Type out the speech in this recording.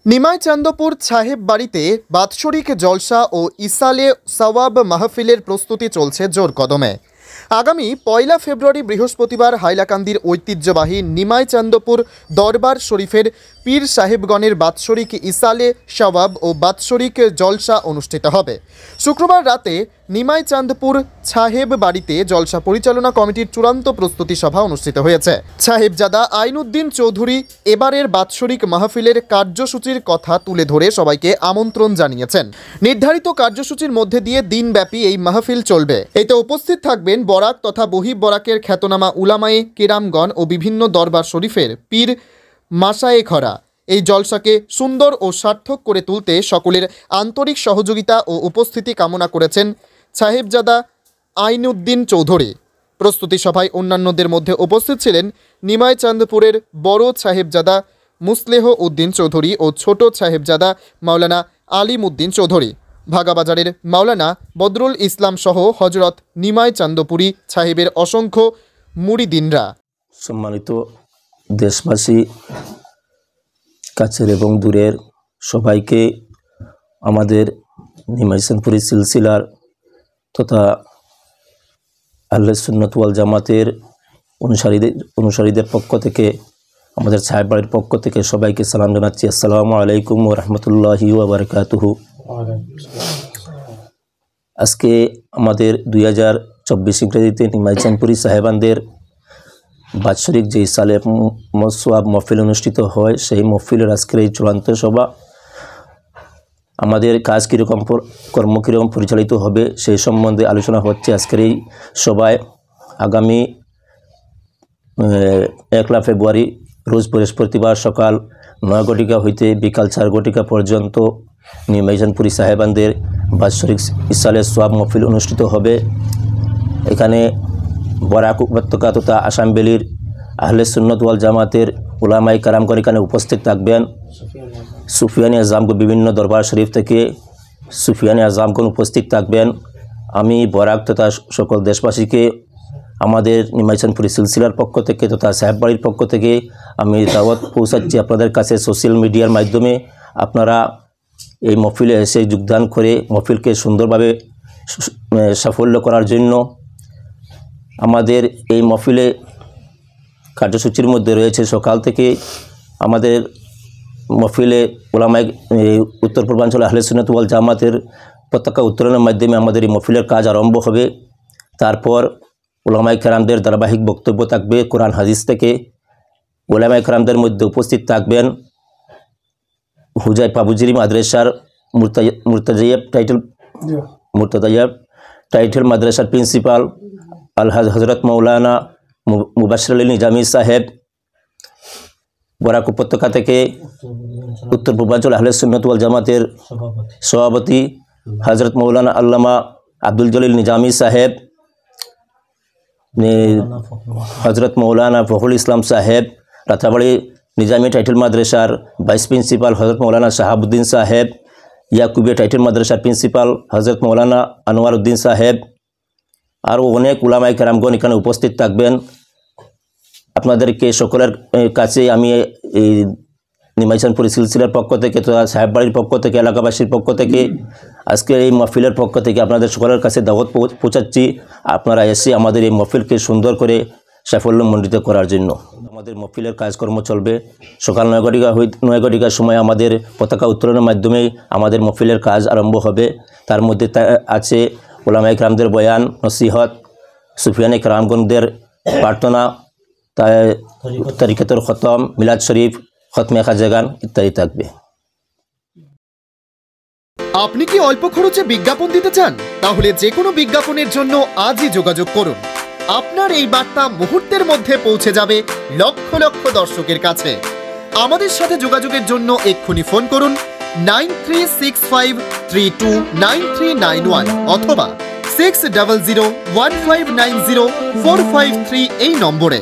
নিমাই চান্দপুর সাহেব বাড়িতে বাৎসরিক জলসা ও ইসালে সওয়াব মাহফিলের প্রস্তুতি চলছে জোর কদমে। আগামী 1 ফেব্রুয়ারি বৃহস্পতিবার হাইলাকান্দির ঐতিহ্যবাহী নিমাই চান্দপুর দরবার শরীফের পীর সাহেবগণের বাৎসরিক ইসালে সওয়াব ও বাৎসরিক জলসা অনুষ্ঠিত হবে। শুক্রবার রাতে নিমাই চান্দপুর সাহেব বাড়িতে জলসা পরিচালনা কমিটির চূড়ান্ত প্রস্তুতি সভা অনুষ্ঠিত হয়েছে। সাহেবজাদা আইনউদ্দিন চৌধুরী এবারের বাৎসরিক মাহফিলের কার্যসূচির কথা তুলে ধরে সবাইকে আমন্ত্রণ জানিয়েছেন। নির্ধারিত কার্যসূচির মধ্যে দিয়ে দিনব্যাপী এই মাহফিল চলবে। এতে উপস্থিত থাকবেন বরাক তথা বহিব বরাকের খ্যাতনামা উলামায়ে কেরামগণ ও বিভিন্ন দরবার শরীফের পীর মাশায়েখরা। এই জলসাকে সুন্দর ও সার্থক করে তুলতে সকলের আন্তরিক সহযোগিতা ও উপস্থিতি কামনা করেছেন সাহেবজাদা আইনউদ্দিন চৌধুরী। প্রস্তুতি সভায় অন্যান্যদের মধ্যে উপস্থিত ছিলেন নিমাই চান্দপুরের বড় সাহেবজাদা মুসলেহ উদ্দিন চৌধুরী ও ছোট সাহেবজাদা মাওলানা আলিম উদ্দিন চৌধুরী, ভাগাবাজারের মাওলানা বদরুল ইসলাম সহ হজরত নিমাই চান্দপুরী সাহেবের অসংখ্য মুরিদিনরা। সম্মানিত দেশবাসী, কাছের এবং দূরের সবাইকে আমাদের নিমাই চান্দপুরী সিলসিলার তথা আহলে সুন্নাত ওয়াল জামাতের অনুসারীদের পক্ষ থেকে, আমাদের সাহেব বাড়ির পক্ষ থেকে সবাইকে সালাম জানাচ্ছি। আসসালামু আলাইকুম ওয়া রাহমাতুল্লাহি ওয়া বারাকাতুহু। আজকে আমাদের 2024 ইংরেজিতে নিমাই চান্দপুরী সাহেবানদের বাৎসরিক যে ইসালে সওয়াব মহফিল অনুষ্ঠিত হয়, সেই মহফিলের আজকের এই চূড়ান্ত সভা। আমাদের কাজ কীরকম কর্ম কীরকম পরিচালিত হবে সেই সম্বন্ধে আলোচনা হচ্ছে আজকের এই সভায়। আগামী 1 ফেব্রুয়ারি রোজ বৃহস্পতিবার সকাল 9 ঘটিকা হইতে বিকাল 4 ঘটিকা পর্যন্ত নিমাই চান্দপুরী সাহেবানদের বাৎসরিক ইসালে সওয়াব মহফিল অনুষ্ঠিত হবে। এখানে বরাক উপত্যকা তথা আসাম ভ্যালির আহলে সুন্নাত ওয়াল জামাতের উলামায়ে কেরামগণ এখানে উপস্থিত থাকবেন। সুফিয়ানি আজমগণ বিভিন্ন দরবার শরীফ থেকে সুফিয়ানি আজমগণ উপস্থিত থাকবেন। আমি বরাক তথা সকল দেশবাসীকে আমাদের নিমাই চান্দপুরী সিলসিলার পক্ষ থেকে তথা সাহেব বাড়ির পক্ষ থেকে আমি দাওয়াত পৌঁছাচ্ছি আপনাদের কাছে। সোশ্যাল মিডিয়ার মাধ্যমে আপনারা এই মহফিলে এসে যোগদান করে মহফিলকে সুন্দরভাবে সাফল্য করার জন্য। আমাদের এই মহফিলে কার্যসূচির মধ্যে রয়েছে সকাল থেকে আমাদের মহফিলে উলামায়ে উত্তর পূর্বাঞ্চল আহলে সুন্নাত ওয়াল জামাতের পতাকা উত্তোলনের মাধ্যমে আমাদের এই মহফিলের কাজ আরম্ভ হবে। তারপর উলামায়ে কেরামদের ধারাবাহিক বক্তব্য থাকবে কোরআন হাদিস থেকে। উলামায়ে কেরামদের মধ্যে উপস্থিত থাকবেন হুজাই পাবুজিরি মাদ্রাসার মুর্তাজাইয়াব টাইটেল মাদ্রাসার প্রিন্সিপাল আলহাজ হজরত মৌলানা মুবাশশির আলী নিজামী সাহেব। বরাক উপত্যকা থেকে উত্তর পূর্বাঞ্চল আহলে সুন্নাত ওয়াল জামাতের সভাপতি হজরত মৌলানা আল্লামা আব্দুল জলিল নিজামী সাহেব, হজরত মৌলানা ফখরুল ইসলাম সাহেব। রাতাবাড়ি নিজামী টাইটেল মাদ্রাসার ভাইস প্রিন্সিপাল হজরত মৌলানা শাহাবুদ্দিন সাহেব। ইয়াকুবিয়া টাইটেল মাদ্রাসার প্রিন্সিপাল হজরত মৌলানা আনোয়ার উদ্দিন সাহেব। আরও অনেক উলামায়ে কেরামগণ এখানে উপস্থিত থাকবেন। আপনাদেরকে সকলের কাছে আমি এই নিমাই চান্দপুরী সিলসিলার পক্ষ থেকে তথা সাহেব বাড়ির পক্ষ থেকে, এলাকাবাসীর পক্ষ থেকে, আজকের এই মহফিলের পক্ষ থেকে আপনাদের সকলের কাছে দাওয়াত পৌঁছাচ্ছি। আপনারা এসে আমাদের এই মহফিলকে সুন্দর করে সাফল্যমণ্ডিত করার জন্য। আমাদের মহফিলের কাজকর্ম চলবে সকাল 9 ঘটিকার সময় আমাদের পতাকা উত্তোলনের মাধ্যমে আমাদের মহফিলের কাজ আরম্ভ হবে। তার মধ্যে আছে উলামায়ে কেরামদের বয়ান, নসিহত, সুফিয়ানি কেরামগণদের প্রার্থনা, তরিকতুল খতম, মিলাদ শরীফ, খতমে খাজাগান ইত্যাদি থাকবে। আপনি কি অল্প খরচে বিজ্ঞাপন দিতে চান? তাহলে যে কোনো বিজ্ঞাপনের জন্য আজই যোগাযোগ করুন। আপনার এই বার্তা মুহূর্তের মধ্যে পৌঁছে যাবে লক্ষ লক্ষ দর্শকের কাছে। আমাদের সাথে যোগাযোগের জন্য এক্ষুনি ফোন করুন 9365329391 অথবা 6001590453 এই নম্বরে।